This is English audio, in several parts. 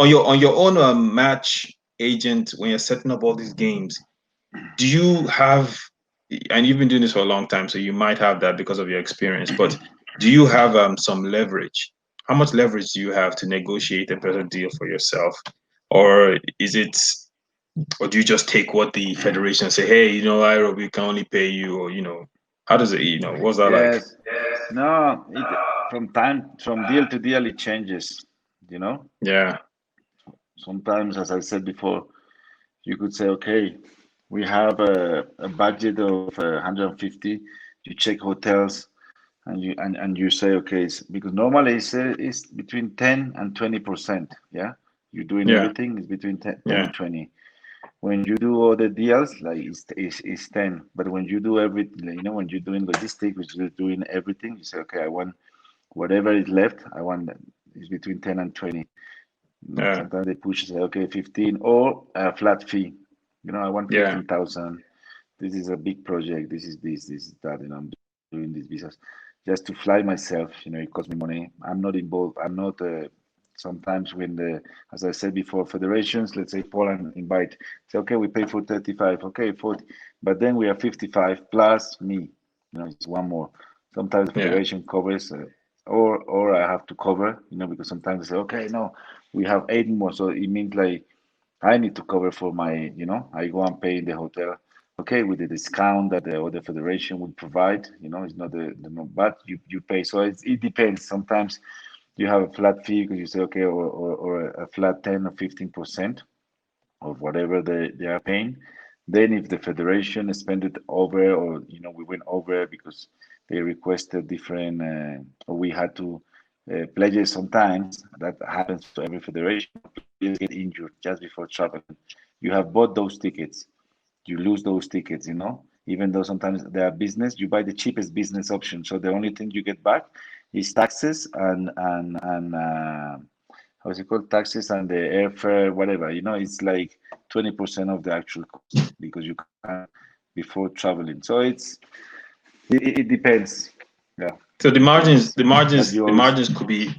on your own match agent, when you're setting up all these games, do you have, and you've been doing this for a long time, so you might have that because of your experience, but do you have some leverage? How much leverage do you have to negotiate a better deal for yourself? Or is it, or do you just take what the federation say, hey, Iro, we can only pay you, or how does it, what's that like? Yes. No, from deal to deal it changes, you know. Yeah, Sometimes, as I said before, you could say, okay, we have a budget of 150. You check hotels and you say, okay, because normally it's between 10 and 20%. Yeah, you're doing yeah, everything is between 10 yeah, and 20. When you do all the deals, like it's 10. But when you do everything, when you're doing logistics, which is doing everything, you say, okay, I want whatever is left, I want is between 10 and 20. yeah, Sometimes they push, say, okay, 15 or a flat fee. I want yeah, 15,000. This is a big project. This is that, I'm doing these visas just to fly myself. It costs me money. I'm not involved. I'm not. Sometimes when as I said before, federations, let's say Poland invite, say, okay, we pay for 35, okay, 40, but then we are 55 plus me. It's one more. Sometimes the yeah, federation covers, or I have to cover. Because sometimes they say, okay, no, we have eight more, so it means like I need to cover for my, I go and pay in the hotel, okay, with the discount that the other federation would provide. It's not the no, but you pay. So it depends. Sometimes you have a flat fee because you say, okay, or a flat 10 or 15% of whatever they are paying. Then if the federation spend it over, or we went over because they requested different, or we had to pledges. Sometimes that happens to every federation. Players get injured just before traveling. You have bought those tickets, you lose those tickets. Even though sometimes they are business, you buy the cheapest business option. So the only thing you get back is taxes and how's it called, taxes and the airfare, whatever. It's like 20% of the actual cost because you can before traveling. So it depends. Yeah, so the margins depends. the But margins you the always margins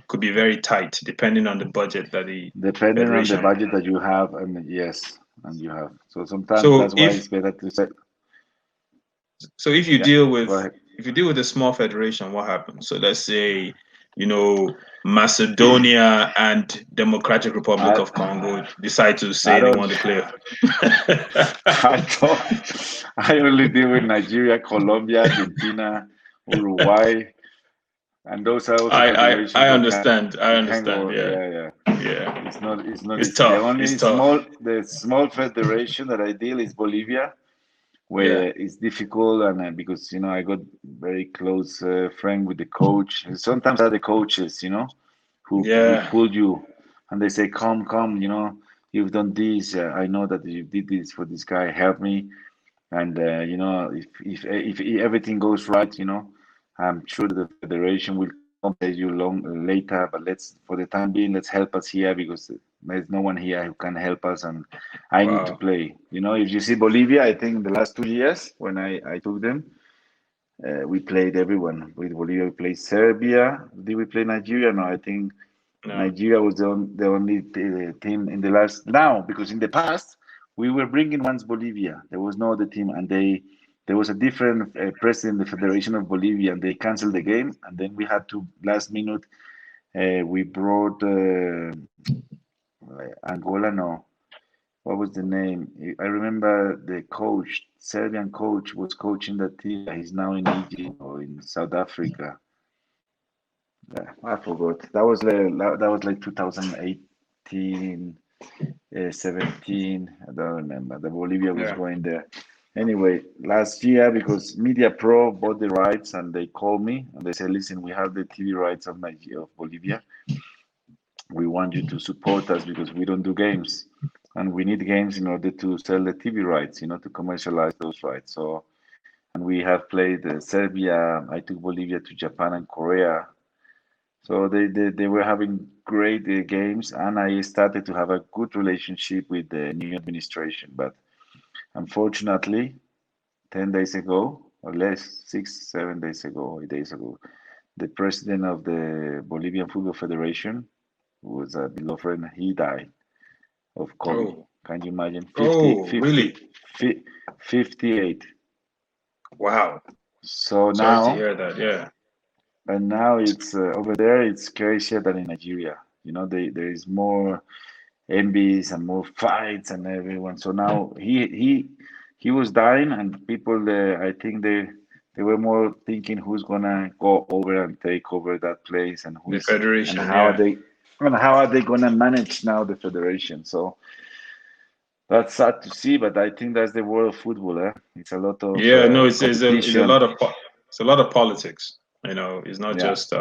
could be very tight depending on the budget that the depending on the federation. budget that you have, and yes, and you have. So sometimes So that's why if it's better to say, so if you yeah, deal go with ahead. if you deal with a small federation, what happens? So let's say, you know, Macedonia and Democratic Republic I of Congo decide to I say they don't want to play. I don't. I only deal with Nigeria, Colombia, Argentina, Uruguay, and those are also I federations that understand. I can understand. go. Yeah. Yeah, yeah. Yeah. It's not It's easy. The tough. It's only tough. small federation that I deal is Bolivia, Yeah. where it's difficult, and because I got very close friend with the coach. And sometimes are the coaches, who Yeah. pull you, and they say, come, you've done this. I know that you did this for this guy. Help me. And if everything goes right, I'm sure that the federation will compensate you long later. But let's, for the time being, let's help us here because there's no one here who can help us, and I need to Wow. play. If you see Bolivia, I think in the last 2 years when I took them, we played everyone. With Bolivia, we played Serbia. Did we play Nigeria? No, I think No. Nigeria was the only team in the last now, because in the past we were bringing once Bolivia. There was no other team, and there was a different president, the Federation of Bolivia, and they canceled the game, and then we had to last minute. We brought Angola. No, what was the name? I remember the coach, Serbian coach, was coaching that team. He's now in Egypt or in South Africa. Yeah, I forgot. That was like 2018, 17. I don't remember. The Bolivia was Yeah. going there. Anyway, last year, because Media Pro bought the rights, and they called me and they said, "Listen, we have the TV rights of Nigeria, of Bolivia. We want you to support us because we don't do games, and we need games in order to sell the TV rights, to commercialize those rights." So, and we have played Serbia. I took Bolivia to Japan and Korea. So they were having great games, and I started to have a good relationship with the new administration. But unfortunately, 10 days ago, or less, 6, 7 days ago, 8 days ago, the president of the Bolivian Football Federation who was a beloved friend, he died of COVID. Oh, Can you imagine? oh, really? 58. Wow. So Sorry to now, hear that. Yeah. and now it's over there, it's crazier than in Nigeria. There is more envies and more fights and everyone. So now he was dying, and people, I think they were more thinking who's gonna go over and take over that place, and The who's and Federation. how are Yeah. they gonna manage now the federation. So that's sad to see, but I think that's the world of football. It's a lot of Yeah. No, it's a competition. lot of it's a lot of politics. It's not Yeah. just